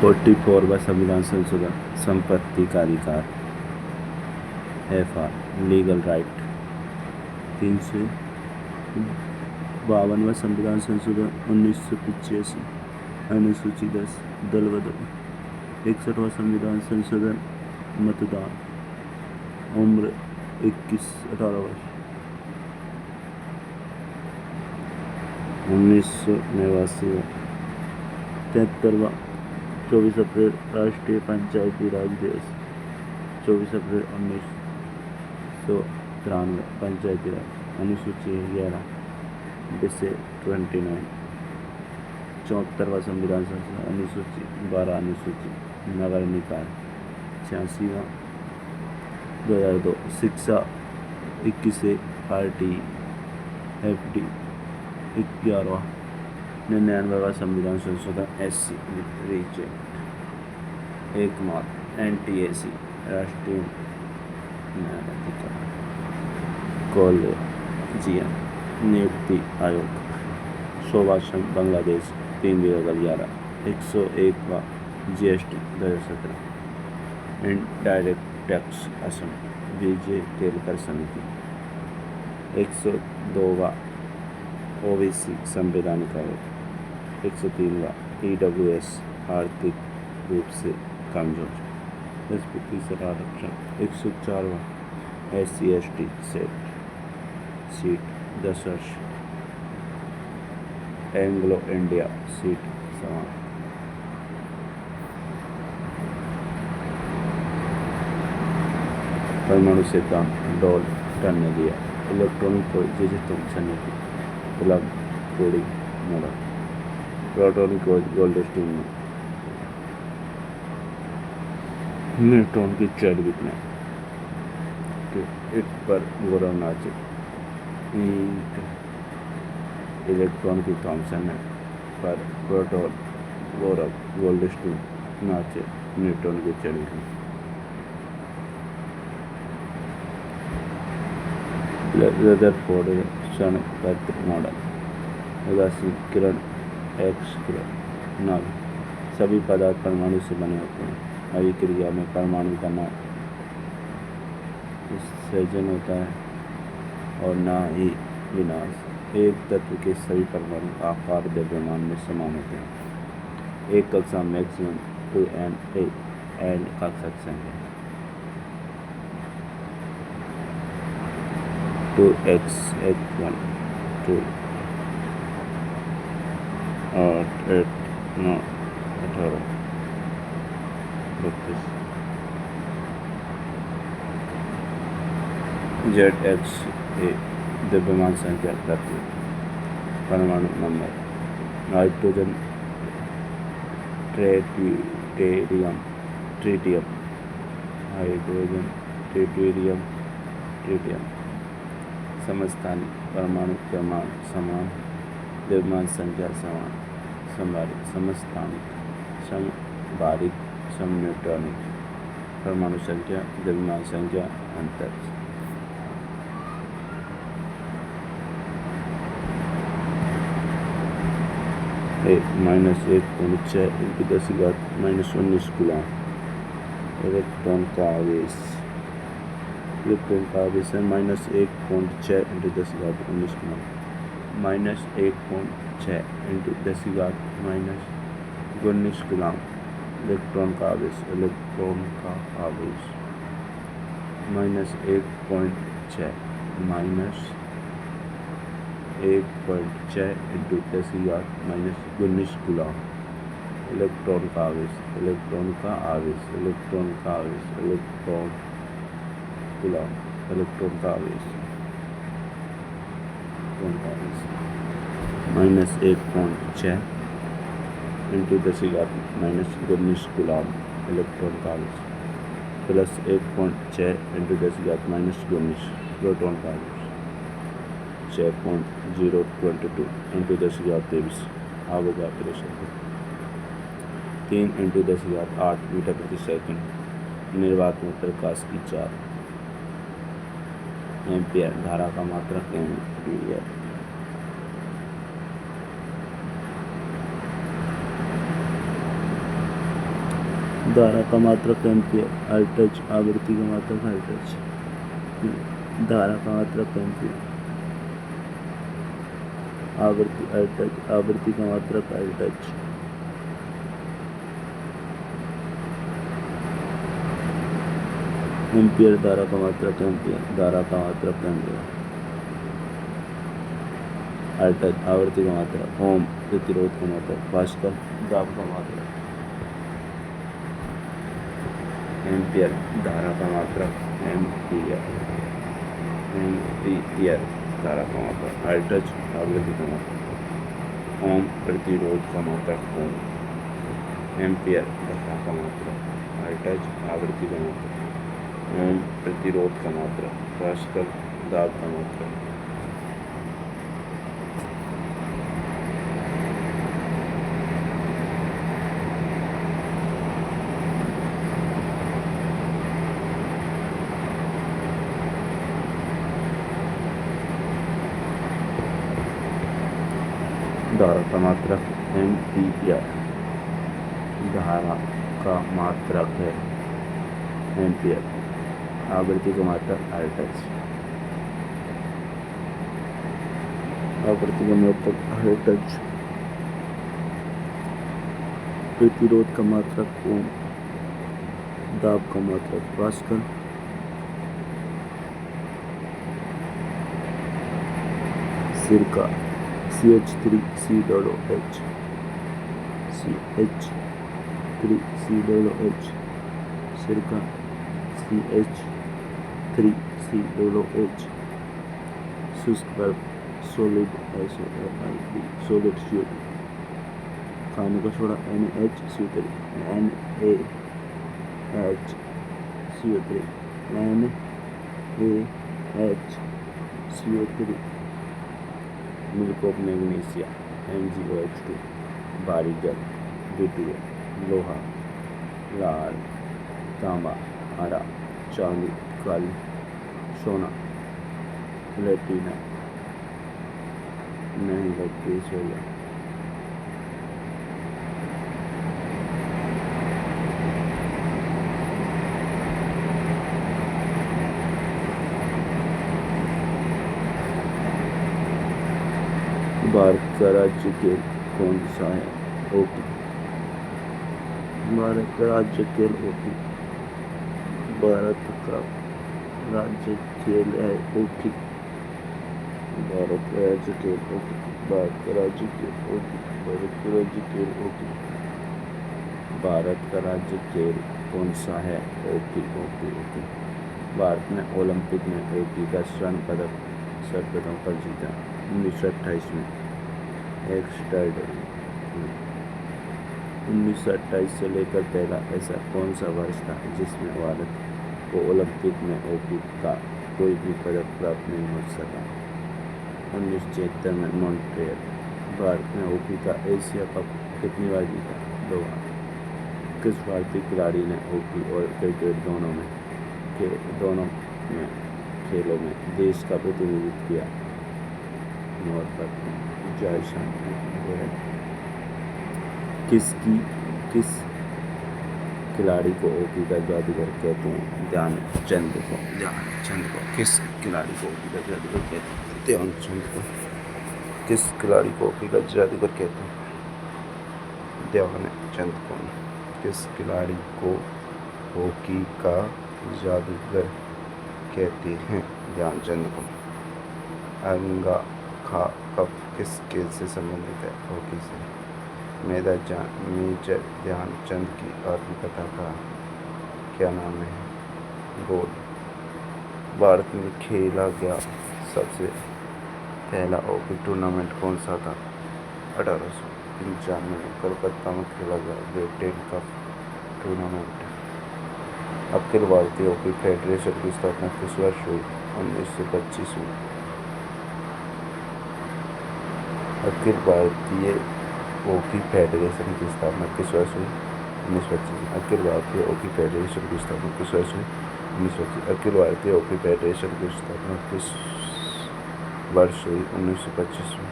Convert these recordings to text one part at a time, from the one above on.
44वां संविधान संशोधन संपत्ति का अधिकार FR लीगल राइट। 352वां संविधान संशोधन 1985 अनुसूची 10 दल बदल। 61वां संविधान संशोधन मतदान उम्र 21-18 वर्ष। 1989 73वां 24 अप्रैल राष्ट्रीय पंचायती राज दिवस। 24 अप्रैल 1993 पंचायती राज अनुसूची 11 डिसे 29। 74वां संविधान संशोधन अनुसूची 12 अनुसूची नगर निकाय। 86वां 2002 शिक्षा 21 RT FD। 11वां 99वां संविधान संशोधन SC रीजन। 1 मार्च NTAC राष्ट्रीय न्यायाधिकरण। कॉलेजियम नियुक्ति आयोग। 100वां बांग्लादेश 3/2011। 101वां GST 2017। Indirect tax Assam Vijay Kelkar समिति। 102वां OBC संवैधानिक आयोग। 103वां EWS आर्थिक रूप से कमजोर 10% आरक्षण। 104वां SC/ST सीट 10 वर्ष। एंग्लो इंडिया सीट समान। परमाणु सिद्धांत डॉल्टन ने दिया। इलेक्ट्रॉनिक डिजिटल समिति क्लब कोडिंग मॉडल। प्रोटॉन को गोल्डस्टीन में न्यूट्रॉन की चैडविक ने इट पर गौरव नाचे। इलेक्ट्रॉन की थॉमसन ने पर प्रोटॉन गौरव गोल्डस्टीन नाचे न्यूट्रॉन की चैडविक में। रदरफोर्ड क्षण पत्र मॉडल। उदासीन किरण एक्स किरण नल। सभी पदार्थ परमाणु से बने होते हैं। अभिक्रिया में परमाणु का न विसर्जन होता है और न ही विनाश। एक तत्व के सभी परमाणु आकार द्रव्यमान में समान होते हैं। एक कक्षा मैक्सिमम 2n एंड कक्षा संख्या 2x 1 2 8 8 9 18 32 ZX द्रव्यमान संख्या तत्व परमाणु number. Nitrogen tritium hydrogen tritium समस्थानिक परमाणु क्रमांक समान द्रव्यमान संख्या समान। समबारिक समस्थानिक समबारिक समन्यूट्रॉनिक परमाणु संख्या द्रव्यमान संख्या अंतर। -1.6 × 10⁻⁻19 कूलॉम। इलेक्ट्रॉन का आवेश है -1.6 × 10⁻19 कूलॉम। -1.6 × 10⁻19 कूलॉम इलेक्ट्रॉन का आवेश। -1.6 1.6 × 10⁻19 कूलॉम इलेक्ट्रॉन का आवेश। इलेक्ट्रॉन कूलॉम इलेक्ट्रॉन का आवेश। -1.6 × 10⁻19 कूलॉम इलेक्ट्रॉन का आवेश +1.6 × 10⁻19 प्रोटॉन का आवेश। 6.022 × 1023 आवोगाद्रो संख्या। 3 × 10⁸ मीटर प्रति सेकंड निर्वात में प्रकाश की 4 एम्पियर धारा का मात्रक एम्पियर। धारा का मात्रक एम्पियर, हर्ट्ज। आवृत्ति का मात्रक हर्ट्ज। धारा का मात्रक एम्पियर, आवृत्ति हर्ट्ज। आवृत्ति का मात्रक हर्ट्ज। एम्पियर धारा का मात्रक एम्पियर, धारा का मात्रक एम्पियर। हर्ट्ज आवृत्ति का मात्रक। ओम प्रतिरोध का मात्रक। पास्कल दाब का मात्रक। एम्पियर धारा का मात्रक। एम्पियर धारा का मात्रक। हर्ट्ज आवृत्ति का मात्रक। ओम प्रतिरोध का मात्रक। ओम एम्पियर धारा का मात्रक। हर्ट्ज आवृत्ति का मात्रक। ओम प्रतिरोध का मात्रक। पास्कल दाब का मात्रक। धारा का मात्रक एम्पियर, धारा का मात्रक है एम्पियर। आवृत्ति का मात्रक हर्ट्ज, आवृत्ति का मात्रक हर्ट्ज। प्रतिरोध का मात्रक ओम, दाब का मात्रक पास्कल। सिरका CH3COOH, CH3COOH, सिरका CH3COOH। शुष्क बर्फ सॉलिड SOLID, सॉलिड CO2। खाने का soda NaHCO3, NaHCO3, NaHCO3। Milk of magnesia MgOH2। भारी जल द्वितीय, लोहा, लाल, तांबा, हरा, चांदी, काली, सोना, प्लेटिनम। नहीं लगती सोलह। भारत का राज्य खेल कौन सा है? हॉकी। भारत का राज्य खेल हॉकी। भारत का राज्य खेल है हॉकी। भारत का राज्य खेल हॉकी। भारत का राज्य खेल हॉकी। भारत का राज्य खेल हॉकी। भारत का राज्य खेल कौन सा है? Hockey hockey hockey. भारत ने ओलंपिक में हॉकी का स्वर्ण पदक सर्वप्रथम पर जीता 1928 में। एक स्टड 1928 से लेकर पहला ऐसा कौन सा वर्ष था जिसमें भारत को ओलंपिक में हॉकी का कोई भी पदक प्राप्त नहीं हो सका? 1976 में मॉन्ट्रियल। भारत ने हॉकी का एशिया कप कितनी बार जीता? 2 बार। किस भारतीय खिलाड़ी ने हॉकी और क्रिकेट दोनों में खेलों में देश का प्रतिनिधित्व किया? जयशंकर। किस खिलाड़ी को हॉकी का जादूगर कहते हैं? ध्यानचंद को। किस खिलाड़ी को हॉकी का जादूगर कहते हैं? ध्यानचंद को। किस खिलाड़ी को हॉकी का जादूगर कहते हैं? ध्यानचंद को। किस खिलाड़ी को हॉकी का जादूगर कहते हैं? ध्यानचंद को। अंगा खा कप किस खेल से संबंधित है? हॉकी से। मेजर ध्यानचंद की आत्मकथा का क्या नाम है? गोल। भारत में खेला गया सबसे पहला हॉकी टूर्नामेंट कौन सा था? 1895 में कोलकाता में खेला गया Britain cup tournament. Akhil Bharatiya hockey federation की स्थापना किस वर्ष हुई? 1925 में। अखिल भारतीय हॉकी फेडरेशन की स्थापना किस वर्ष हुई? 1925। अखिल भारतीय हॉकी फेडरेशन की स्थापना किस वर्ष हुई? 1925। अखिल भारतीय हॉकी फेडरेशन की स्थापना किस वर्ष हुई? 1925 में।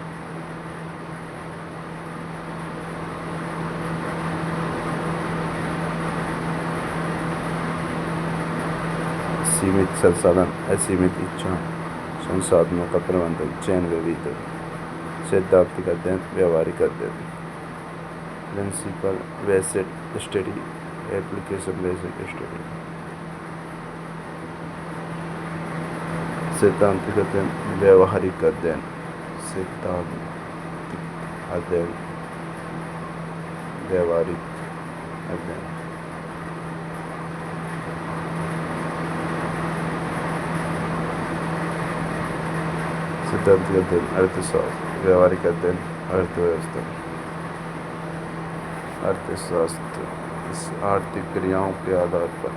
सीमित संसाधन, असीमित इच्छा, संसाधनों का प्रबंधन, चयन विविध, सैद्धांतिक अध्ययन, व्यवहारिक अध्ययन, principle based study, application based study, सैद्धांतिक अध्ययन, व्यवहारिक अध्ययन, सैद्धांतिक अध्ययन, व्यवहारिक अध्ययन। सैद्धांतिक अध्ययन अर्थशास्त्र, व्यवहारिक अध्ययन अर्थव्यवस्था। अर्थशास्त्र इस आर्थिक क्रियाओं के आधार पर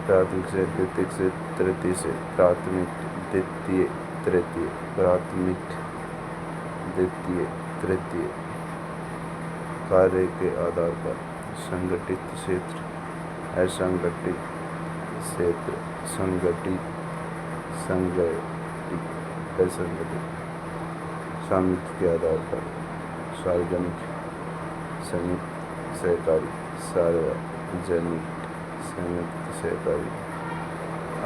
प्राथमिक से द्वितीयक से तृतीय से प्राथमिक द्वितीय तृतीय प्राथमिक द्वितीय तृतीय कार्य के आधार पर संगठित क्षेत्र, असंगठित क्षेत्र, संगठित, संगठित, असंगठित, स्वामित्व के आधार पर सार्वजनिक, संयुक्त, सहकारी, सार्वजनिक, संयुक्त, सहकारी।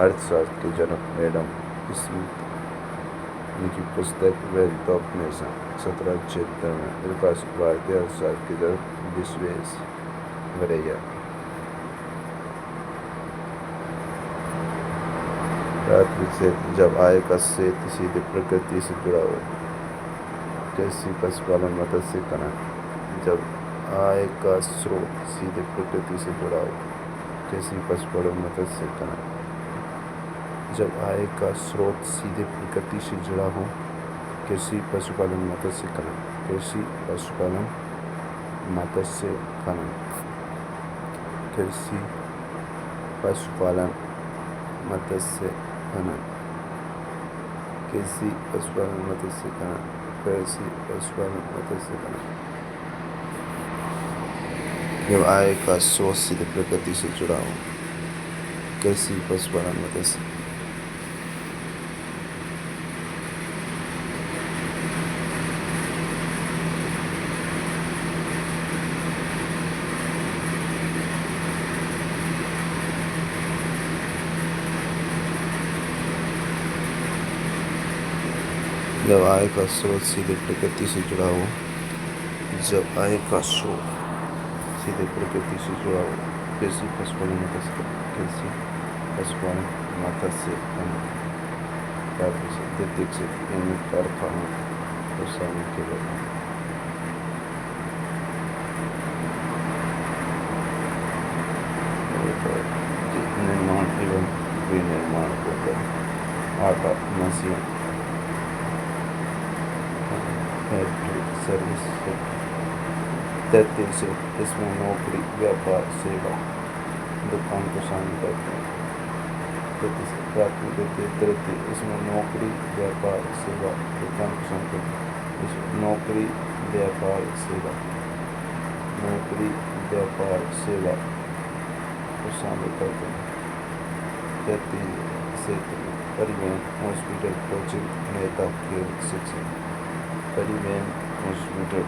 अर्थशास्त्र के जनक मैडम स्मिथ, उनकी पुस्तक वेल्थ ऑफ नेशन 1776 में प्रकाशित। भारतीय अर्थशास्त्र के जनक विश्वेश्वरैया। प्राथमिक क्षेत्र, जब आय का क्षेत्र सीधे प्रकृति से जुड़ा हो। कृषि, पशुपालन, मत्स्य खनन, जब आय का स्रोत सीधे प्रकृति से जुड़ा हो। कृषि, पशुपालन, मत्स्य खनन, जब आय का स्रोत सीधे प्रकृति से जुड़ा हो। कृषि, पशुपालन, मत्स्य खनन, कृषि, पशुपालन, मत्स्य खनन, कृषि, पशुपालन, मत्स्य खनन, कृषि, पशुपालन, मत्स्य खनन, कृषि, पशुपालन, मत्स्य खनन, जब आय का स्रोत सीधे प्रकृति से जुड़ा हो। कृषि, पशुपालन, मत्स्य, जब आय का स्रोत सीधे प्रकृति से जुड़ा हो। जब आय का स्रोत सीधे प्रकृति से जुड़ा हो। कृषि, पशुपालन, मत्स्य, कृषि, पशुपालन, मत्स्य खनन, द्वितीयक से नियमित कारखानों को शामिल किया जाता है। निर्माण एवं विनिर्माण को आटा, मशीन, फैक्ट्री, सर्विस सेक्टर। तृतीय से इसमें नौकरी, व्यापार, सेवा, दुकान को शामिल करते हैं। तृतीय से प्राथमिक, द्वितीय, तृतीय, इसमें नौकरी, व्यापार, सेवा, दुकान को शामिल करते हैं। इसमें नौकरी, व्यापार, सेवा, नौकरी, व्यापार, सेवा को शामिल करते हैं। तृतीय क्षेत्र में परिवहन, हॉस्पिटल, कोचिंग, नेता, खेल, शिक्षण। परिवहन, हॉस्पिटल,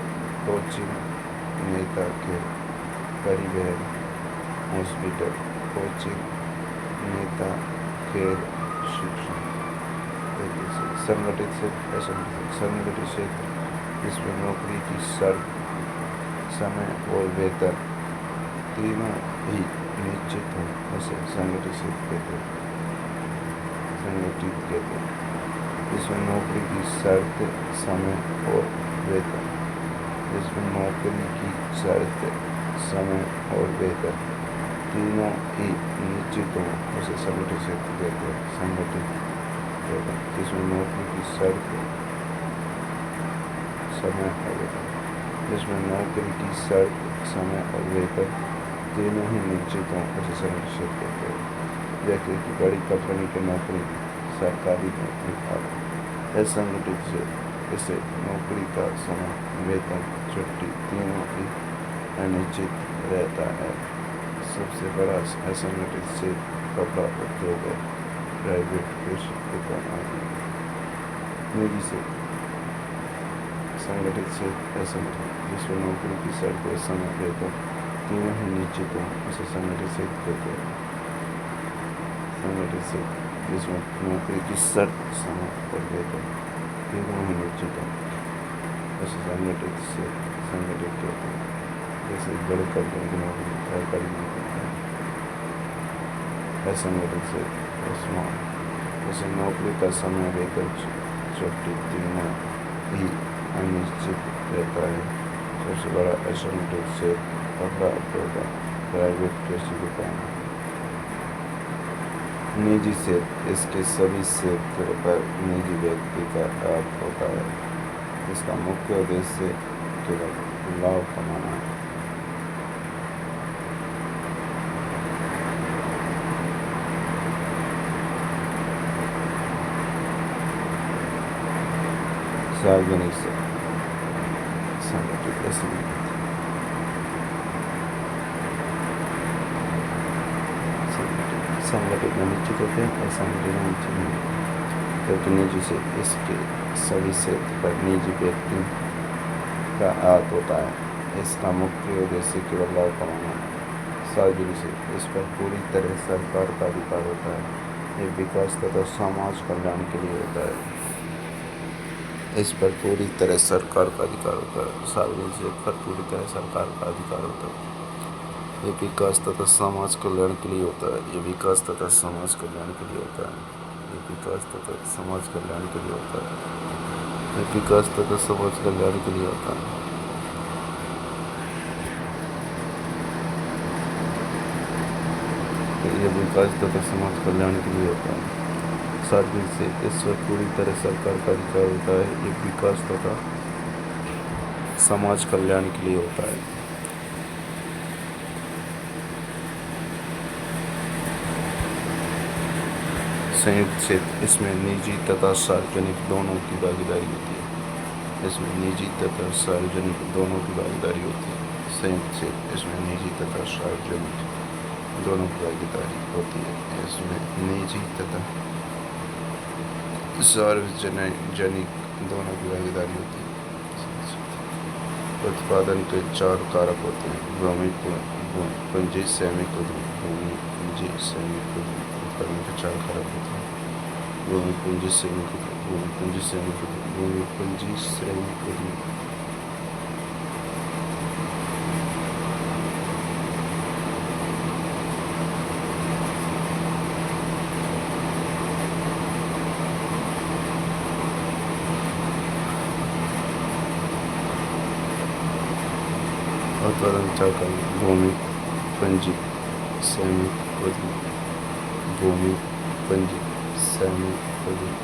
कोचिंग, नेता, खेल। परिवहन, हॉस्पिटल, कोचिंग, नेता, खेल, शिक्षण। संगठित क्षेत्र, असंगठित। संगठित क्षेत्र, जिसमें नौकरी की शर्त, समय और वेतन तीनों ही निश्चित हो, उसे संगठित क्षेत्र कहते हैं। संगठित कहते हैं जिसमें नौकरी की शर्त, समय और वेतन, जिसमें नौकरी की शर्त, समय और वेतन तीनों ही निश्चित हो, उसे संगठित क्षेत्र कहते हैं। संगठित वेतन, जिसमें नौकरी की शर्त, समय और वेतन, जिसमें नौकरी की शर्त, समय और वेतन तीनों ही निश्चित हो, उसे संगठित क्षेत्र कहते हैं। जैसे कि बड़ी कंपनी की नौकरी, सरकारी नौकरी आदि। असंगठित क्षेत्र, इसे नौकरी का समय, वेतन, छुट्टी तीनों ही अनिश्चित रहता है। सबसे बड़ा असंगठित क्षेत्र कपड़ा उद्योग है, प्राइवेट, कृषि, दुकान आदि। निजी क्षेत्र, संगठित क्षेत्र, असंगठित, जिसमें नौकरी की शर्त, समय, वेतन तीनों ही निश्चित हो, उसे संगठित क्षेत्र कहते हैं। संगठित से जिसमें नौकरी की शर्त समाप्त कर देते तीनों ही निश्चित है। ऐसे संगठित से संगठित होते हैं जैसे बड़े कंपनी की नौकरी सरकारी नौकरी है। असंगठित से स्मॉल जैसे नौकरी का समय लेकर छुट्टी तीनों ही अनिश्चित रहता है। सबसे बड़ा असंगठित से कपड़ा होगा प्राइवेट कृषि दुकान। निजी क्षेत्र इसके सभी क्षेत्र पर निजी व्यक्ति का हाथ होता है। इसका मुख्य उद्देश्य केवल लाभ कमाना है। सार्वजनिक से संगठित संगठित में निश्चित होते हैं, असंगठित में निश्चित नहीं, क्योंकि निजी से इसके सभी क्षेत्र पर निजी व्यक्ति का हाथ होता है। इसका मुख्य उद्देश्य केवल लाभ कमाना है। सार्वजनिक से इस पर पूरी तरह सरकार का अधिकार होता है। ये विकास तथा समाज कल्याण के लिए होता है। इस पर पूरी तरह सरकार का अधिकार होता है। सार्वजनिक क्षेत्र पर पूरी तरह सरकार का अधिकार होता है। ये विकास तथा समाज कल्याण के लिए होता है। ये विकास तथा समाज कल्याण के लिए होता है। ये विकास तथा समाज कल्याण के लिए होता है। ये विकास तथा समाज कल्याण के लिए होता है। ये विकास तथा समाज कल्याण के लिए होता है। सार्वजनिक से इस पर पूरी तरह सरकार का अधिकार होता है। ये विकास तथा समाज कल्याण के लिए होता है। संयुक्त क्षेत्र इसमें निजी तथा सार्वजनिक दोनों की भागीदारी होती है। इसमें निजी तथा सार्वजनिक दोनों की भागीदारी होती है। संयुक्त क्षेत्र इसमें निजी तथा सार्वजनिक दोनों की भागीदारी होती है। इसमें निजी तथा सार्वजनिक दोनों की भागीदारी होती है। उत्पादन के 4 कारक होते हैं: भूमि, पूंजी, श्रमिक उद्यम। भूमि, पूंजी, श्रमिक उद्यम। उत्पादन के 4 कारक होते हैं: भूमि, पूंजी, श्रमिक उद्यम। भूमि, पूंजी, श्रमिक उद्यम। भूमि, पूंजी, श्रमिक उद्यम। उत्पादन 4 कारक: भूमि, पूंजी, श्रमिक उद्यम। भूमि, पूंजी, श्रमिक उद्यम।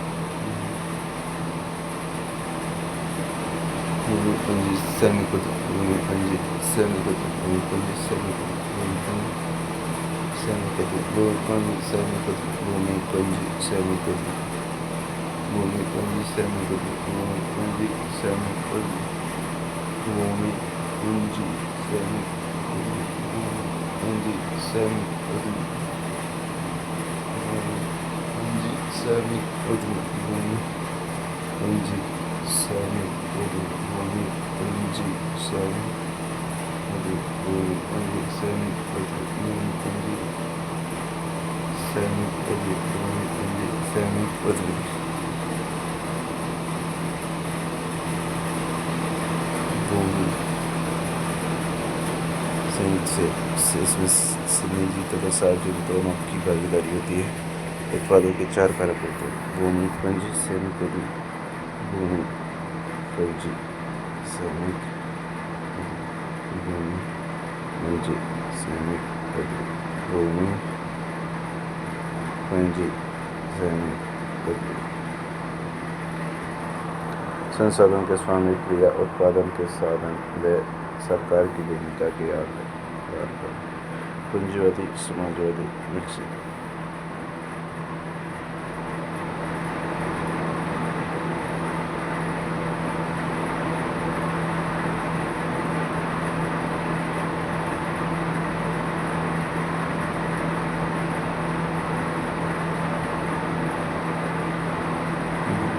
भूमि, पूंजी, श्रमिक उद्यम। भूमि, पूंजी, श्रमिक उद्यम। भूमि, पूंजी, श्रमिक उद्यम। भूमि, पूंजी, श्रमिक उद्यम। भूमि, पूंजी, श्रमिक उद्यम। भूमि, पूंजी, श्रमिक उद्यम। भूमि, पूंजी, श्रमिक उद्यम। भूमि, पूंजी, श्रमिक उद्यम। भूमि, पूंजी, श्रमिक उद्यम। पूंजी, श्रमिक उद्यम। पूंजी, श्रमिक उद्यम। भूमि, पूंजी, श्रमिक उद्यम। भूमि, पूंजी, श्रमिक उद्यम। भूमि, पूंजी, श्रमिक उद्यम। भूमि, पूंजी, श्रमिक उद्यम। भूमि, पूंजी, श्रमिक उद्यम। भूमि संयुक्त से इसमें निजी तथा सार्वजनिक दोनों की भागीदारी होती है। उत्पादों के 4 कारक होते हैं: भूमि, पूंजी, श्रमिक उद्यम। भूमि, पूंजी, श्रमिक उद्यम। भूमि, पूंजी, श्रमिक उद्यम। भूमि, पूंजी, श्रमिक उद्यम। संसाधन के स्वामित्व या उत्पादन के साधन व सरकार की भूमिका के आधार पर पूंजीवादी, समाजवादी, विकसित।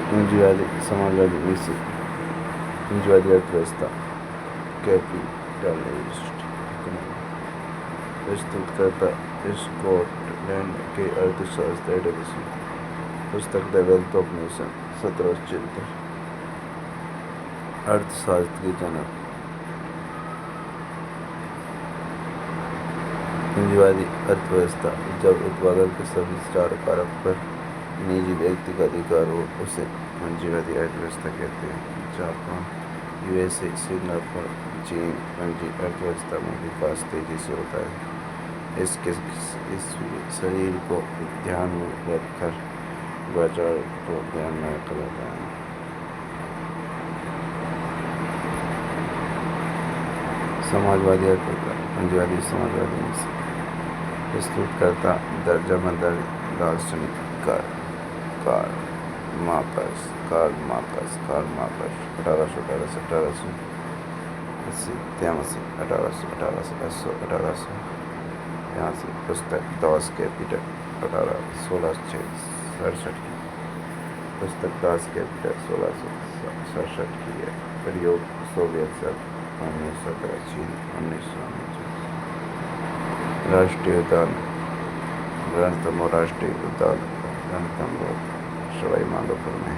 पूंजीवादी, समाजवादी, विकसित। पूंजीवादी अर्थव्यवस्था कैपिटलिस्ट इकोनॉमी प्रस्तुत करता स्कॉट लैंड के अर्थशास्त्र एडिशन पुस्तक द वेल्थ ऑफ नेशन 1776 अर्थशास्त्र के जनक पूंजीवादी अर्थव्यवस्था जब उत्पादन के सभी चार कारक पर निजी व्यक्ति का अधिकार हो उसे पूंजीवादी अर्थव्यवस्था कहते हैं। जापान, यूएसए, सिंगापुर, चीन पूंजी अर्थव्यवस्था में विकास तेजी से होता है। इस शरीर को ध्यान में रखकर बाजार को ध्यान में रखा जाता है। समाजवादी अर्थव्यवस्था पूंजीवादी समाजवादी में प्रस्तुतकर्ता जर्मन दार्शनिक कार्ल मार्क्स 1888 पुस्तक दास कैपिटल 1667 की पुस्तक दास कैपिटल 1667 की है। प्रयोग सोवियत संघ 1917 चीन 1949 राष्ट्रीय उद्यान रणथंभौर राष्ट्रीय उद्यान रणथंभौर सवाई माधोपुर में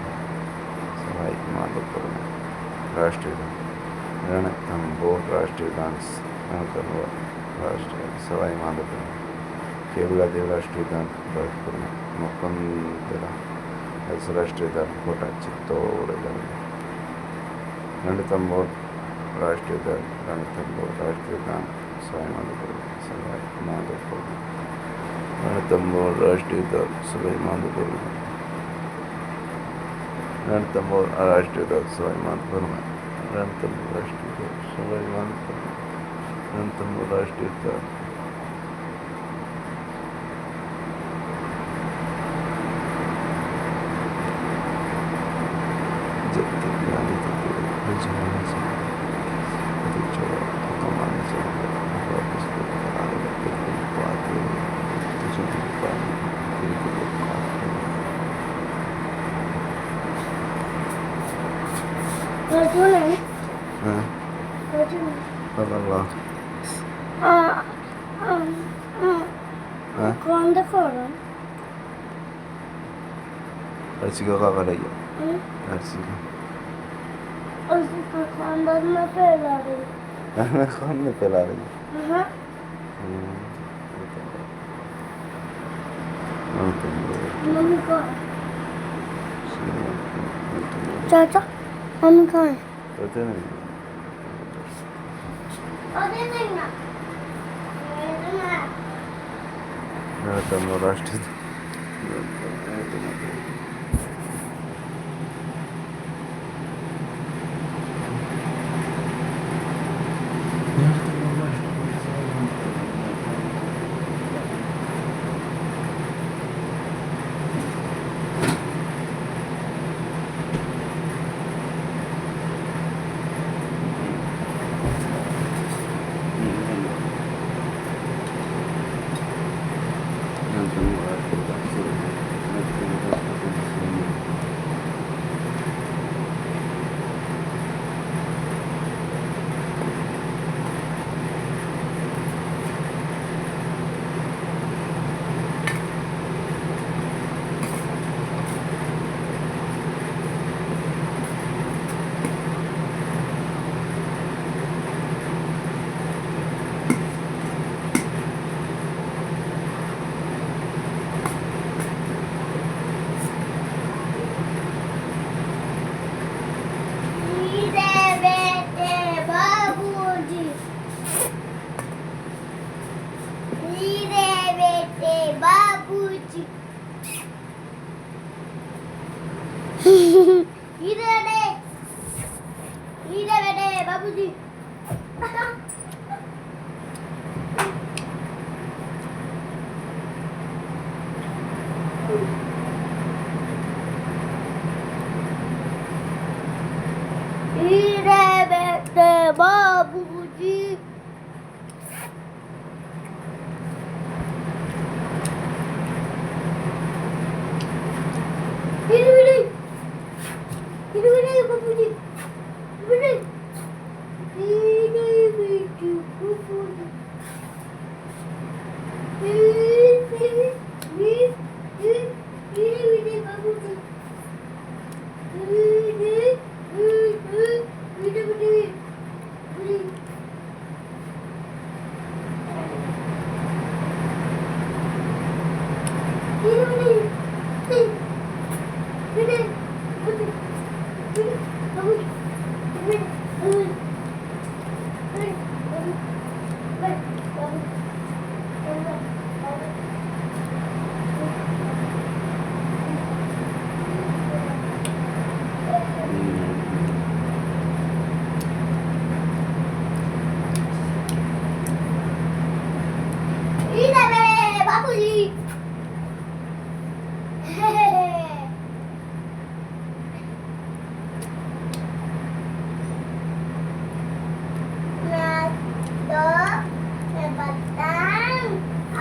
राष्ट्रीय रणथंभौर राष्ट्रीय उद्यान रणथंभौर राष्ट्रीय सवाई माधोपुर में केवलादेव राष्ट्रीय उद्यान भरतपुर में मुकुंदरा राष्ट्रीय उद्यान कोटा चित्तौड़गढ़ में रणथंभौर राष्ट्रीय उद्यान रणथंभौर राष्ट्रीय उद्यान सवाई माधोपुर में रणथंभौर राष्ट्रीय उद्यान सवाई माधोपुर में रणथंभौर राष्ट्रीय उद्यान सवाई माधोपुर में रणथंभौर राष्ट्रीय उद्यान सवाई माधोपुर में रणथंभौर राष्ट्रीय उद्यान जब तक गांधी तक जमाने से अधिक छोड़ा तो कमाने से वापस कौन देखो अर्ची का काका लग गया अर्ची का खानदान में फैला रही कौन में फैला रही मम्मी को चाचा मम्मी कहाँ है? पता नहीं अरे नहीं ना रणथंभौर राष्ट्रीय बेटे बाबूजी बेटे बाबूजी बाबूजी मैं बताऊं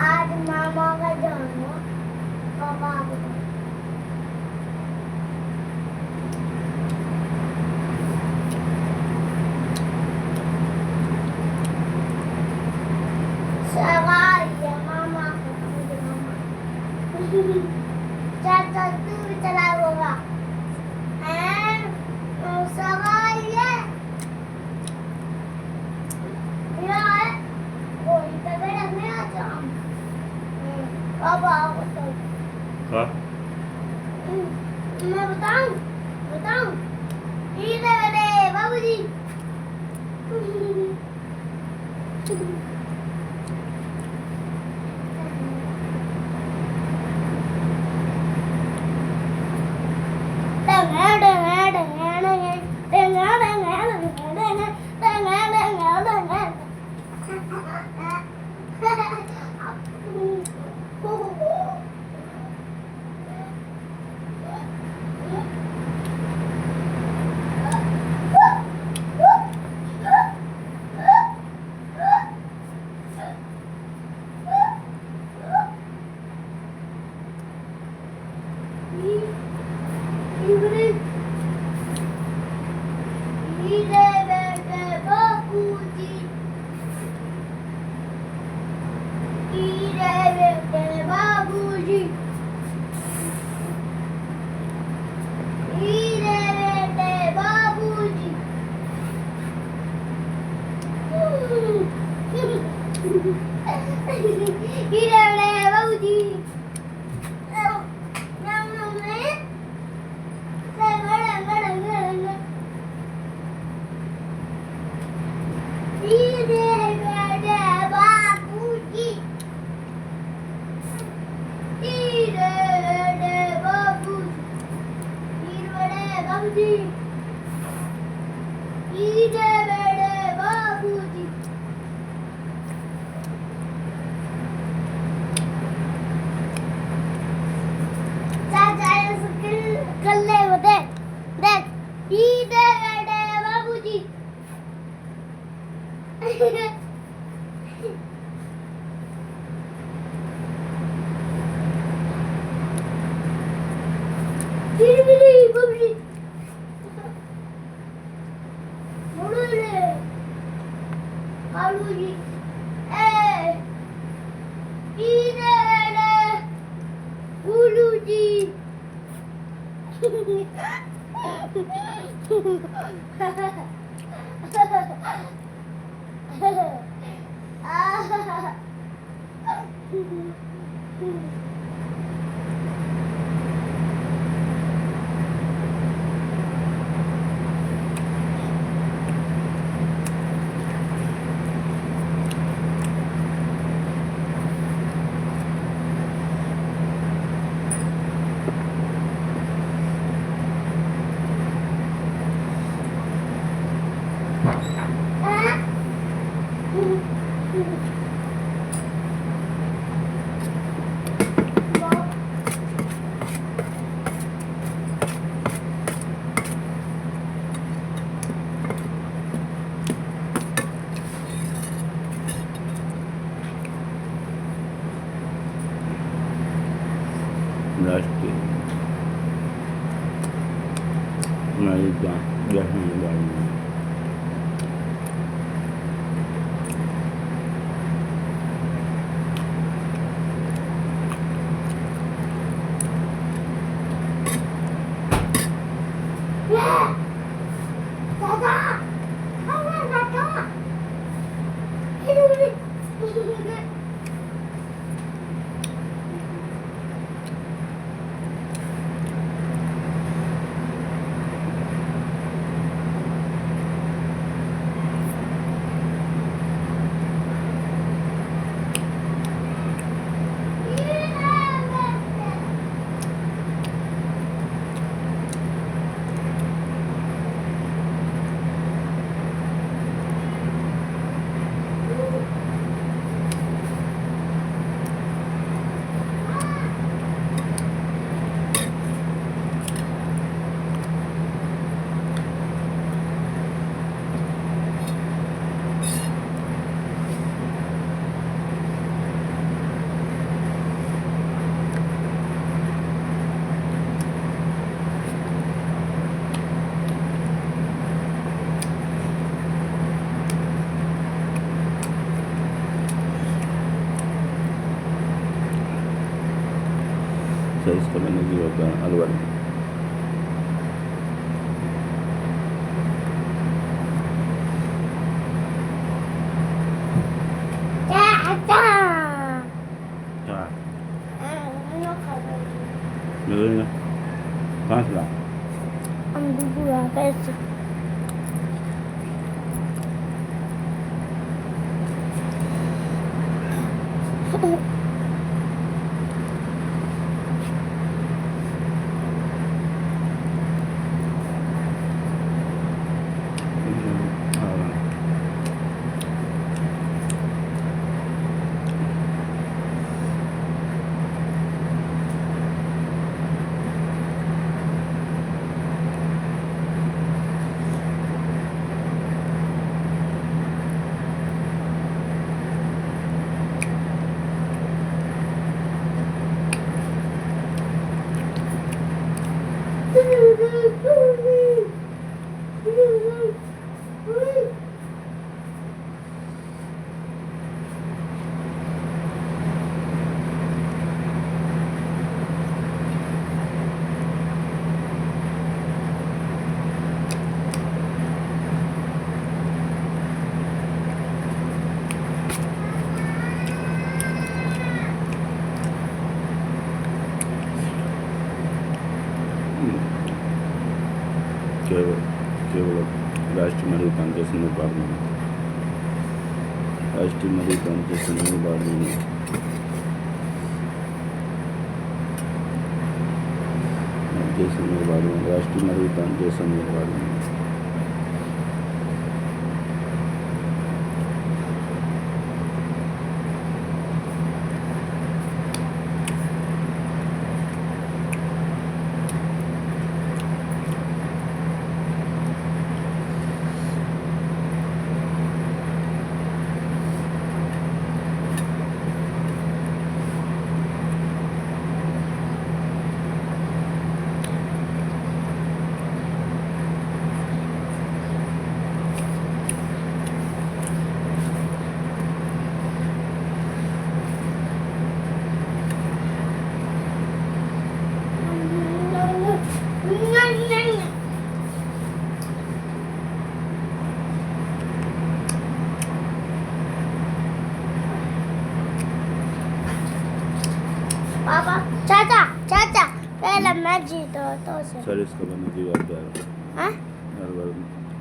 आज मामा का जन्म पापा सवाल है मामा को मामा चाचा तू भी चला होगा सवाल है मेरा है कोई तो बेटा मेरा जाम पापा तो हाँ मैं बताऊं इधर बेटे बाबूजी राष्ट्रीय सर इसका मैंने जीरो का अलवर चाचा क्या nó không मिलेगा कहाँ से ला ăn bữa cái केवल राष्ट्रीय कांग्रेस में पार्लियामेंट राष्ट्रीय कांग्रेस में पार्लियामेंट राष्ट्रीय कांग्रेस में पार्लियामेंट पापा चाचा चाचा पहले मैं जीता तो से सर इसका बना जीरो हाँ अलवर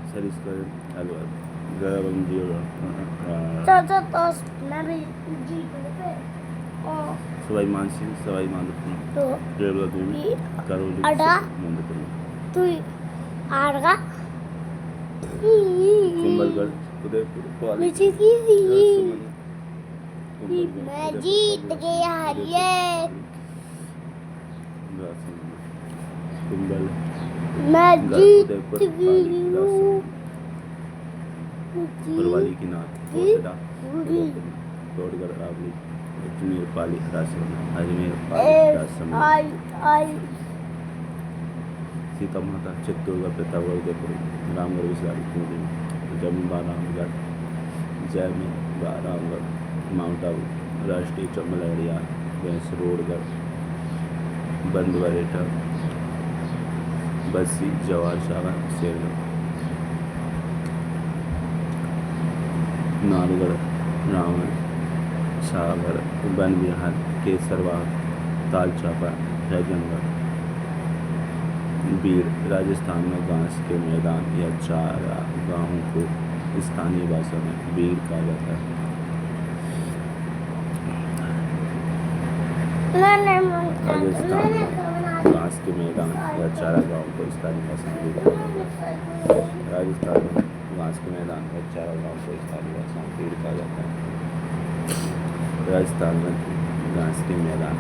सर इसका अलवर ज़रा बन जीरो चाचा तो मैं भी जीत गए और सवाई मानसिंह सवाई मानसिंह तो ड्राइवर तुम्ही करो अडा तू आरगा कुंभलगढ़ उदयपुर मुझे की कुंभलगढ़ मैं जीत गया ये कुंभल मैं जीत उदयपुर गई हूँ पुरवाली की नाथ कोटड़ा तोड़गढ़ रावली अजमेर पाली राजसमंद अजमेर पाली राजसमंद आई आई सीता माता चित्तौड़गढ़ प्रतापगढ़ उदयपुर रामगढ़ विशाली पूरी जमीन रामगढ़ जयमीन रामगढ़ माउंट आबू राष्ट्रीय चमलड़िया रोडगढ़ बंदवरेटा बस्सी जवाहर सागर शेरगढ़ नालगढ़ रावण सागर वन विहार केसरबाग तालचापा राजनगढ़ बीड़ राजस्थान में घास के मैदान या चारा गांवों को स्थानीय भाषा में बीड़ कहा जाता है राजस्थान में घास के मैदान या चारा गांव को स्थानीय भाषा में बीड़ कहा जाता है राजस्थान में घास के मैदान या चारा गांव को स्थानीय भाषा में बीड़ कहा जाता है राजस्थान में घास के मैदान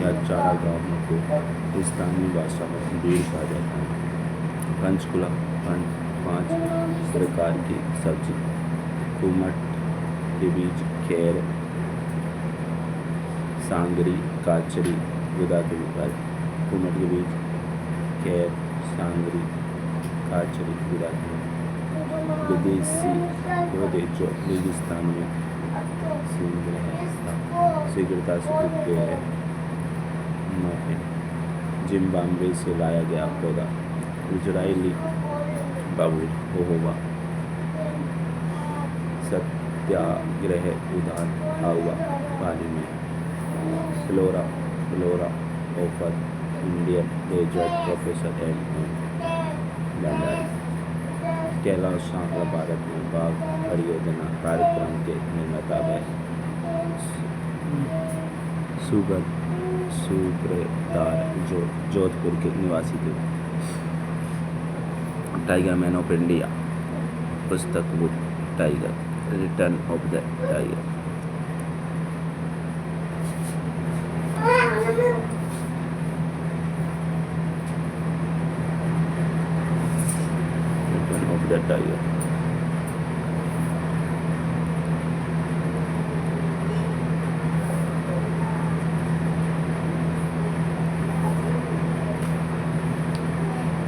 या चारा गांव को स्थानीय भाषा में बीड़ कहा जाता है पंचकुला 5 प्रकार की सब्जी कुमट के बीज खेर सांगरी काचरी गुदा के बीज कुमट के बीज खेर सांगरी काचरी गुदा के विदेशी पौधे जो रेगिस्तान में सींग रहे हैं शीघ्रता से उगते हैं। जिम्बाब्वे से लाया गया पौधा इजरायली होगा। सत्याग्रह उधार हुआ पानी में। Flora of Indian graduate professor M Bhandari. Kailash Sangla Bharat में बाघ परियोजना कार्यक्रम के निर्माता है। सुब्रतार जो जोधपुर के निवासी थे। टाइगर मैन ऑफ इंडिया पुस्तक book tiger return of the tiger. Return of the tiger.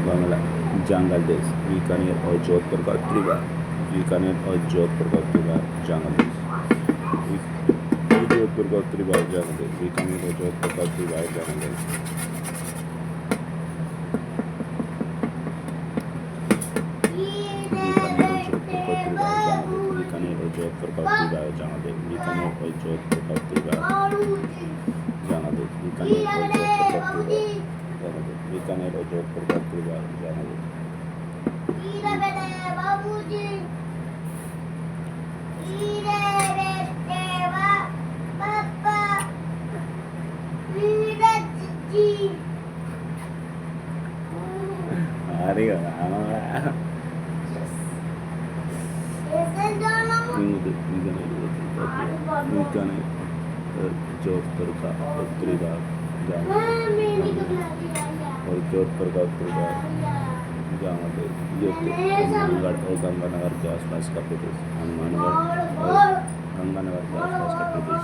Bangla जंगल देश बीकानेर और जोधपुर का त्रिवार। बीकानेर और जोधपुर का त्रिवार जंगल देश। जोधपुर का त्रिवार जंगल देश। बीकानेर और जोधपुर का त्रिवार जंगल देश। बीकानेर और जोधपुर का त्रिवार जंगल देश। बीकानेर और जोधपुर का त्रिवार जंगल देश। बीकानेर और जोधपुर का त्रिवार जंगल देश। जोधपुर का त्रिवार और जोधपुर का त्रिवार जहाँ पे हनुमानगढ़ और गंगानगर के आसपास का प्रदेश। हनुमानगढ़ और गंगानगर के आसपास का प्रदेश।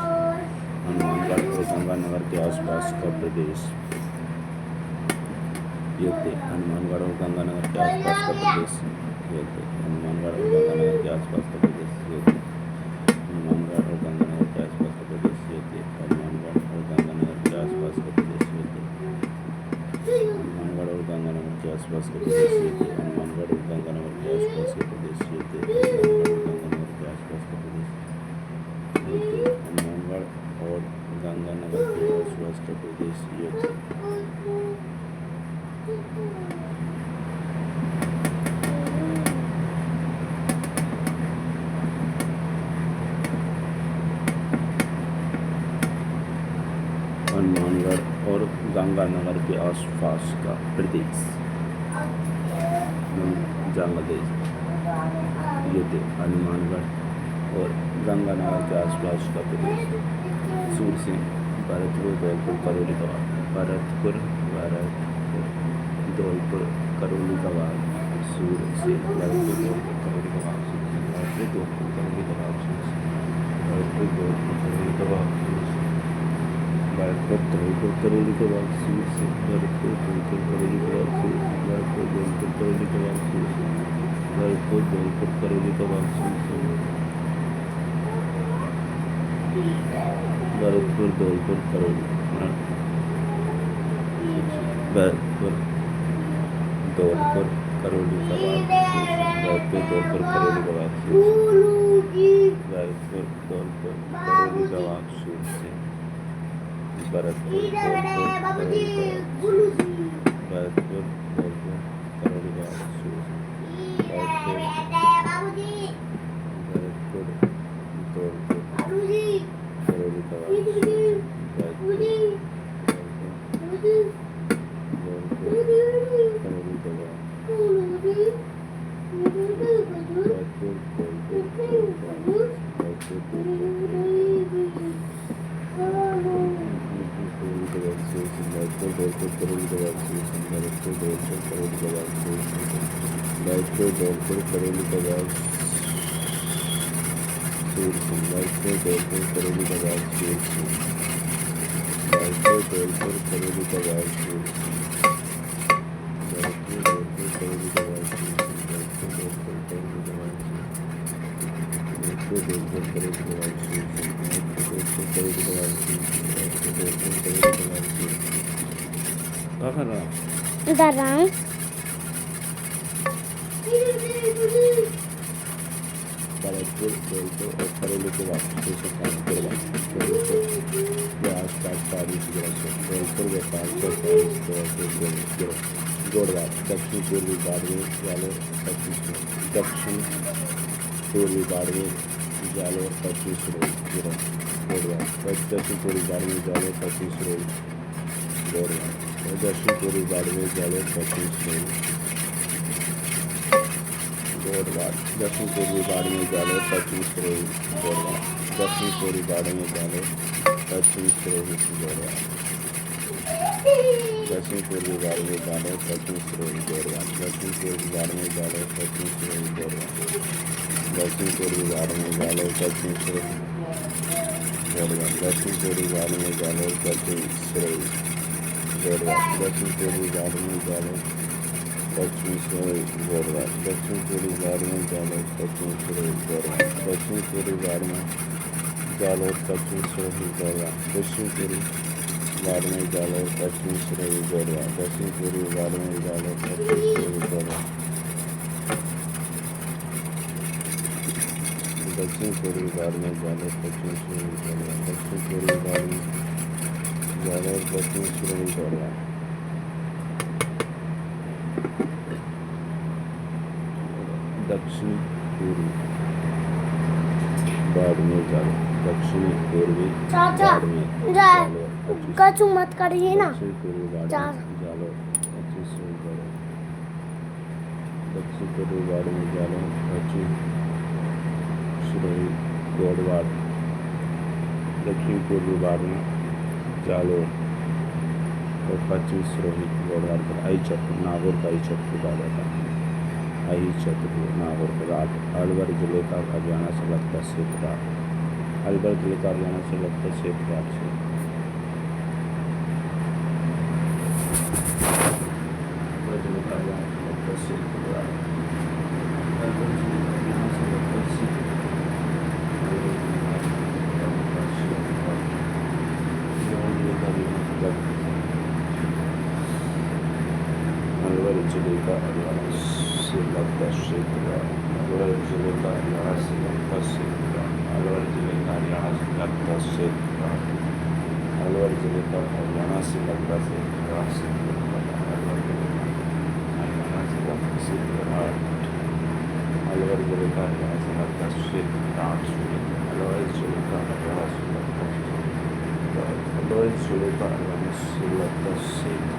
हनुमानगढ़ और गंगानगर के आसपास का प्रदेश। ये थे हनुमानगढ़ और गंगानगर के आसपास का प्रदेश। ये थे हनुमानगढ़ और गंगानगर के आसपास का प्रदेश। ये थे हनुमानगढ़ और गंगानगर के आसपास का प्रदेश। ये थे हनुमानगढ़ और गंगानगर के आसपास का प्रदेश। ये थे हनुमानगढ़ और गंगानगर के आसपास का प्रदेश। ये थे हनुमानगढ़ और गंगानगर के आसपास का प्रदेश। ये थे हनुमानगढ़ के आसपास का प्रदेश। ये थे हनुमानगढ़ और गंगानगर के आसपास का प्रदेश। ये थे हनुमानगढ़ और गंगानगर के आसपास का प्रदेश जंगल देश। ये थे हनुमानगढ़ और गंगानगर के आसपास का प्रदेश। सूर से भरतपुर धौलपुर करौली कबाब। भरतपुर धौलपुर करौली कबाब। सूर से भरतपुर धौलपुर करौली कबाब। भरतपुर धौलपुर करौली कबाब। भरतपुर धौलपुर करौली कबाब। भरतपुर धौलपुर करौली कबाब। सूर से भरतपुर धौलपुर करौली कबाब। भरतपुर धौलपुर करौली कबाब। भरतपुर धौलपुर करौली कबाब। भरतपुर धौलपुर करौली। भरतपुर धौलपुर करौली कबाब। भरतपुर धौलपुर करौली कबाब। भरतपुर धौलपुर करौली कबाब। सूर से भरतपुर भरतपुर धौलपुर करौली कबाब। सूर भरतपुर धौलपुर करौली कबाब। धौलपुर करौली कबाब। सूर भरतपुर धौलपुर करौली कबाब। सूर भरतपुर धौलपुर करौली कबाब। सूर भरतपुर धौलपुर करौली कबाब। भरतपुर धौलपुर करौली कबाब। भरतपुर धौलपुर करौली कबाब। क्या कर रहा है? डर रहा हूँ। भरतपुर बेलपुर और करेले के वापस से प्याज पैंतालीस बेलपुर में 540 गोड़वार दक्षिण पूर्वी बाड़मेर जालोर 25 दक्षिण पूर्वी बाड़मेर जालोर 25 गोड़वार दक्षिण पूर्वी बाड़मेर जालोर 25 गोड़वार दक्षिण पूर्वी बाड़मेर जालोर 25 गोड़वार दक्षिण पूर्वी बाड़मेर जालोर 25 गोड़वार दक्षिण पूर्वी बाड़मेर जालोर 25 गोड़वार दक्षिण पूर्वी बाड़मेर जालोर 25 गोड़वार दक्षिण पूर्वी बाड़मेर जालोर 25 गोड़वार दक्षिण पूर्वी बाड़मेर जालोर 25 गोड़वार दक्षिण पूर्वी बाड़मेर जालोर 25 गोड़वार दक्षिण पूर्वी बाड़मेर जालोर 25 गोड़वार दक्षिण पूर्वी बाड़मेर जालोर 25 गोड़वार दक्षिण पूर्वी बाड़मेर जालोर 25 गोड़वार दक्षिण पूर्वी बाड़मेर जालोर 25 गोड़वार दक्षिण पूर्वी बाड़मेर जालोर 25 गोड़वार दक्षिण पूर्वी बाड़मेर जालोर 25 गोड़वार दक्षिण पूर्वी बाड़मेर जालोर 25 गोड़वार दक्षिण पूर्वी बाड़मेर जालोर दक्षिण पूर्वी चाचा बाड़मेर जा जालोर 25 कचू मत करिए ना। दक्षिण पूर्वी जा बाड़मेर जालोर 25 गोड़वार दक्षिण पूर्वी बाड़मेर जालोर 25 गोड़वार दक्षिण पूर्वी बाड़मेर जालोर और 25 गोड़वार पर आई चक्र नागौर का आई चक्र का रहता है आई चक्र नागौर का अलवर जिले का हरियाणा से लगता क्षेत्र अलवर जिले का हरियाणा से लगता क्षेत्र से अलवर जिले का हरियाणा से लगता क्षेत्र अलवर जिले का हरियाणा से लगता क्षेत्र अलवर जिले का हरियाणा से लगता क्षेत्र अलवर जिले का हरियाणा से लगता क्षेत्र अलवर जिले का हरियाणा से लगता क्षेत्र अलवर जिले का हरियाणा से लगता अलवर जिले का हरियाणा से लगता क्षेत्र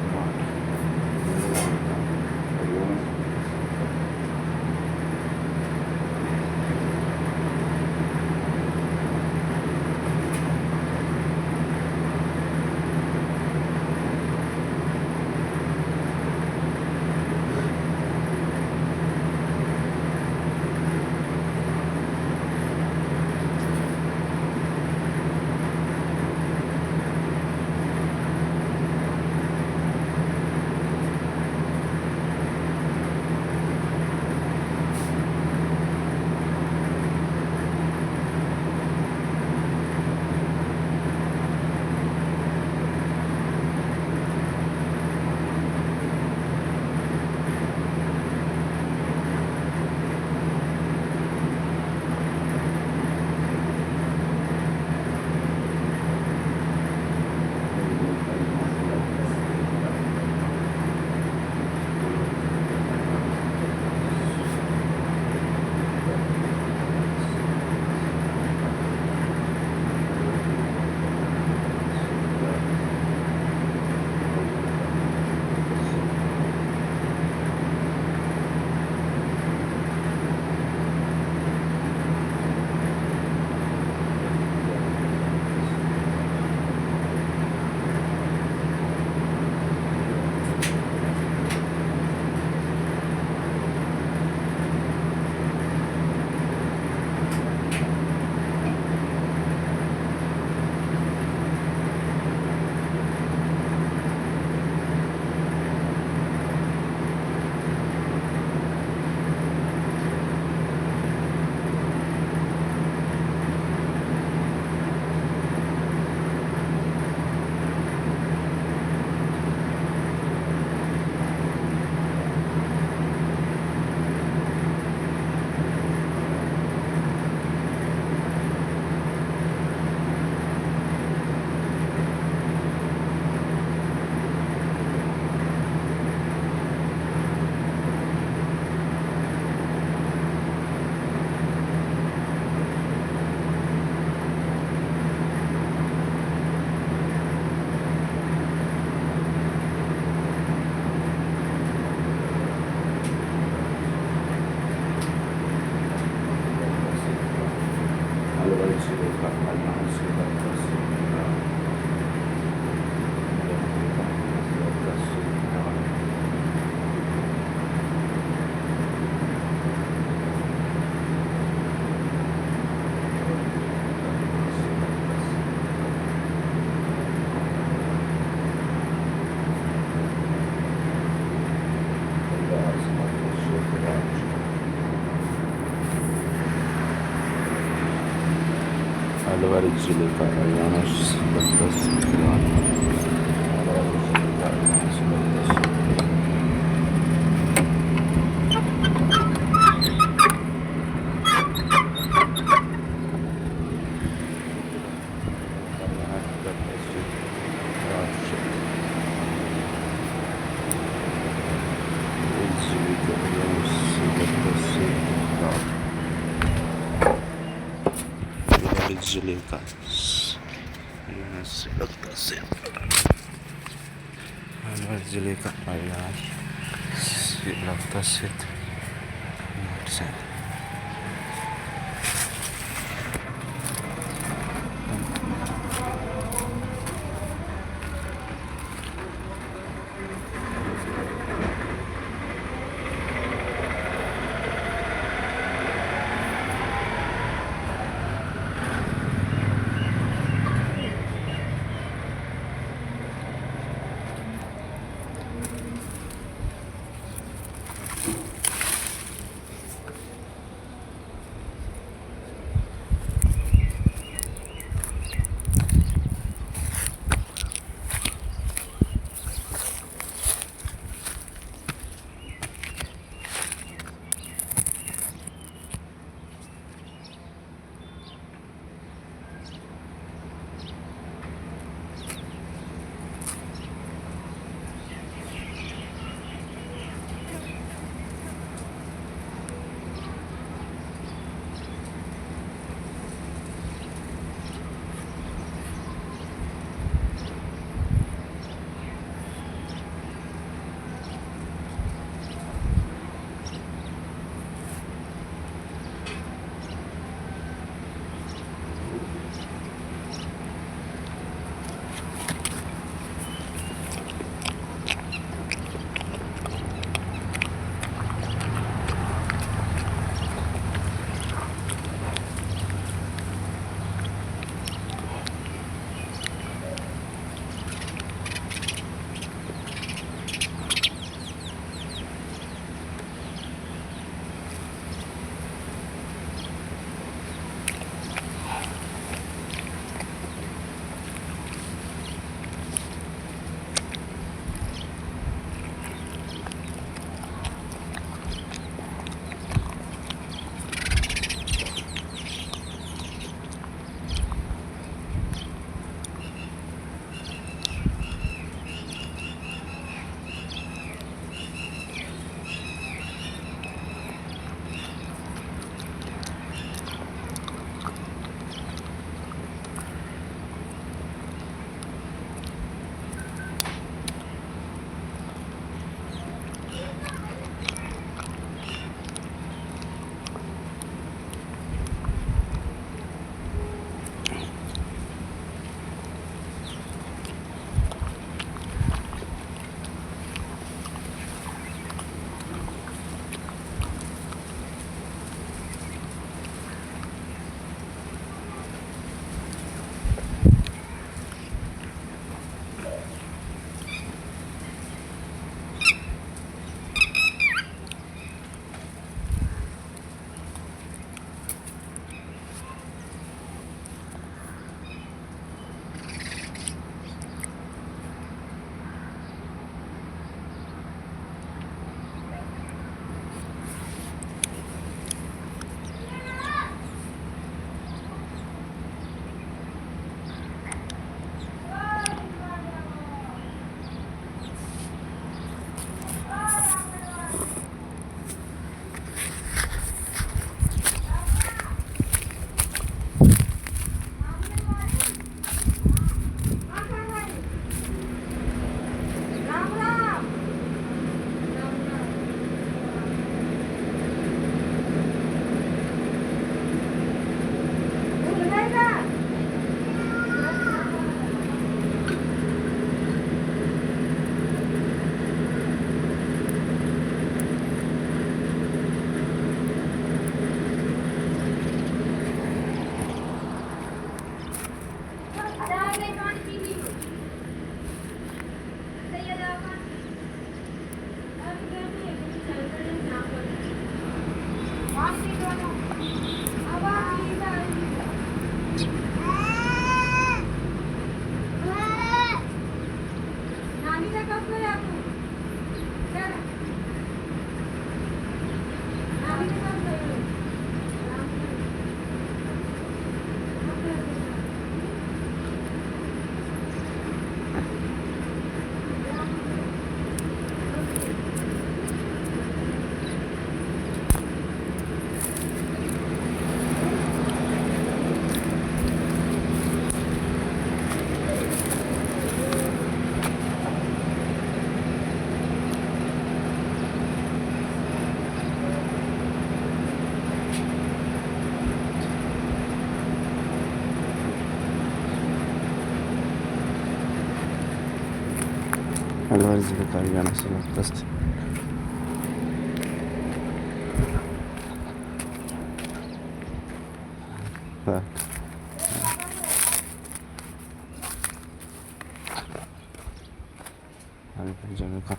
Zuleika Alliance Latasita Alvarez Zuleika Alliance Latasita Alvarez Zuleika Alliance Latasita Zuleika Alliance Zuleika Alliance Alwar जिले जाना से दस जगह का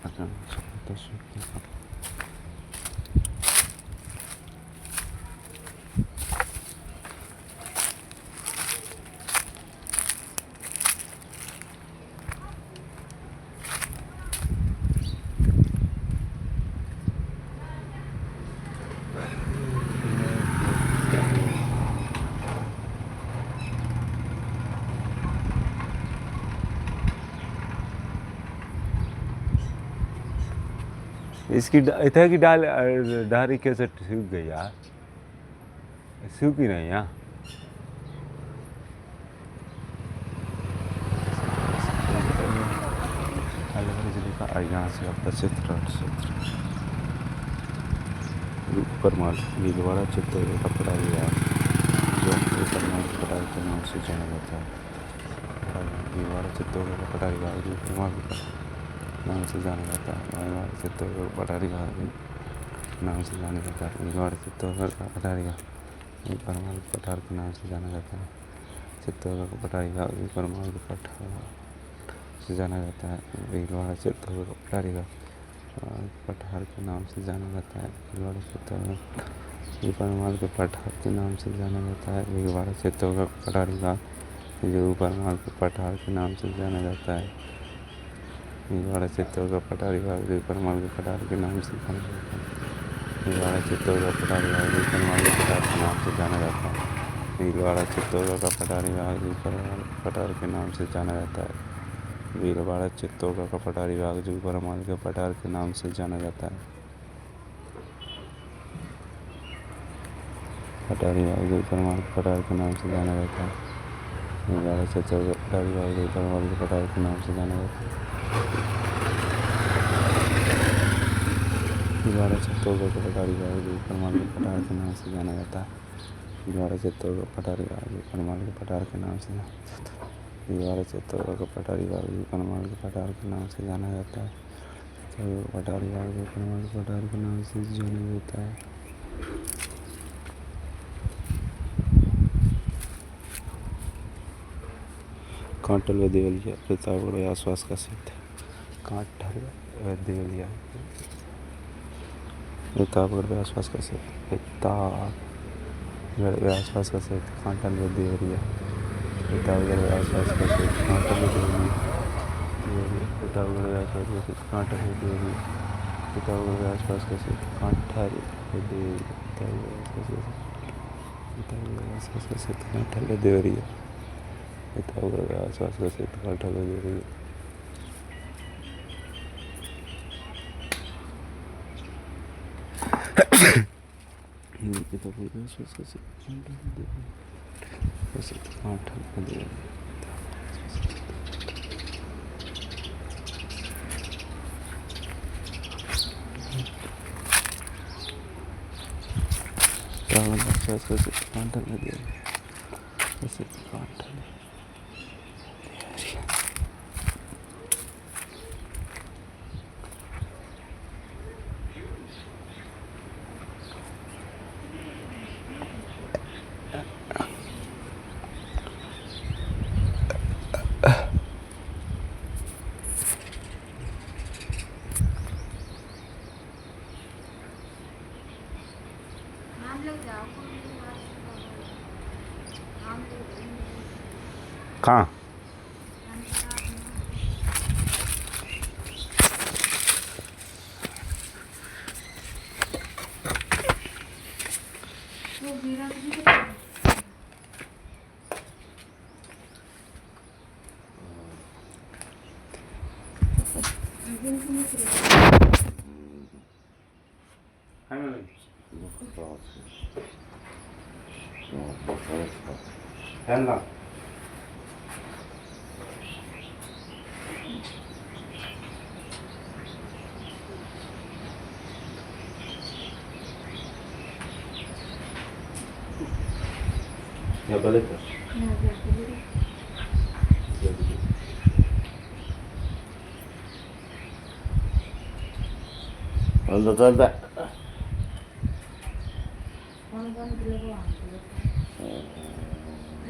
इसकी इतना की डाल डारी कैसे सूख गई यार, सूखी नहीं यार। यहाँ से आपका चित्र ऊपर माल भीलवाड़ा चित्र कपड़ा लिया जो ऊपर माल कपड़ा के नाम से जाना जाता है। भीलवाड़ा चित्तौड़ का कपड़ा विभाग माल नाम से जाना जाता है। भीलवाड़ा चित्तौड़ का कपड़ा विभाग नाम से जाना जाता है। भीलवाड़ा चित्तौड़ का कपड़ा विभाग ऊपर माल पठार के नाम से जाना जाता है। चित्तौड़ का कपड़ा विभाग ऊपर माल पठार से जाना जाता है। भीलवाड़ा चित्तौड़ का कपड़ा विभाग पठार के नाम से जाना जाता है। भीलवाड़ा चित्तौड़ ऊपर माल के पठार के नाम से जाना जाता है। भीलवाड़ा चित्तौड़ का कपड़ा विभाग जो ऊपर माल के पठार के नाम से जाना जाता है। भीलवाड़ा चित्तौड़ का पठार विभाग जो ऊपर माल के पठार के नाम से जाना जाता है। भीलवाड़ा चित्तौड़ का पठार विभाग जो ऊपर माल के पठार के नाम से जाना जाता है। भीलवाड़ा चित्तौड़ का पठार विभाग जो ऊपर माल के पठार के नाम से जाना जाता है। भीलवाड़ा चित्तौड़ का पठार विभाग जो ऊपर माल के पठार के नाम से जाना जाता है। पठार विभाग जो ऊपर माल के पठार के नाम से जाना जाता है। भीलवाड़ा चित्तौड़ का पठार विभाग जो ऊपर माल के पठार के नाम से जाना जाता है। भीलवाड़ा चित्तौड़ का पठार विभाग जो ऊपर माल के पठार के नाम से जाना जाता है। भीलवाड़ा चित्तौड़ का पठार विभाग जो ऊपर माल के पठार के नाम से भीलवाड़ा चित्तौड़ का पठार विभाग जो ऊपर माल के पठार के नाम से जाना जाता है। पठार विभाग जो ऊपर माल के पठार के नाम से जाना जाता है। कांटल व देवलिया प्रतापगढ़ व आसपास का क्षेत्र। कांटल व देवलिया प्रतापगढ़ व आसपास का क्षेत्र। प्रतापगढ़ व आसपास का क्षेत्र। कांटल व देवलिया प्रतापगढ़ व आसपास का क्षेत्र। कांटल व देवलिया प्रतापगढ़ व आसपास का क्षेत्र। कांटल व देवलिया प्रतापगढ़ व आसपास का क्षेत्र। कांटल व देवलिया प्रतापगढ़ व आसपास का क्षेत्र। कांटल व देवलिया प्रतापगढ़ के आसपास का क्षेत्र। कांटल व देवरिया प्रतापगढ़ के आसपास का क्षेत्र। कांटल व देवरिया कांटल व देवरिया कहाँ या गलत है। चलता चलता कौन के लोग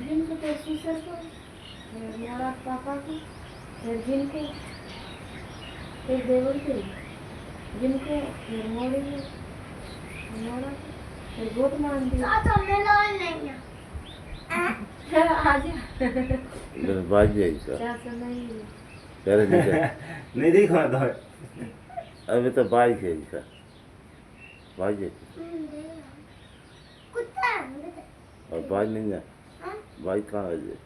जिनको तो सीसर को फिर मोड़ा पापा को फिर जिनको फिर देवर के जिनको फिर मोड़े को मोड़ा को फिर गोट मान दिया चाचा मैं लाल नहीं है आज इधर बाज जाए इसका चाचा नहीं तेरे नहीं नहीं देखा था अभी तो बाज है इसका बाज है कुत्ता है मेरे और बाज नहीं जा हाँ बाज कहाँ है ये?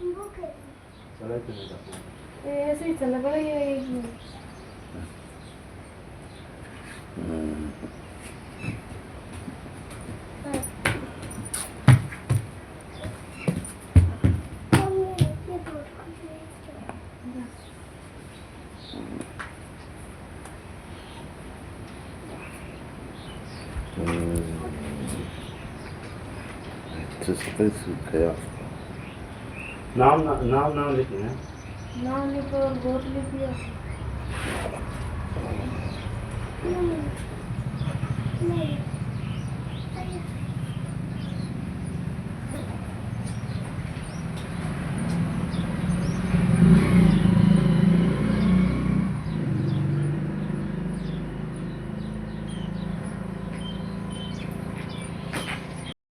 वो के चला तो नहीं था ऐसे ही चल पड़ा ये हम्म, तो सफेद सूट है नाम नाम लिखे हैं नाम ने तो गोट लिख दिया नहीं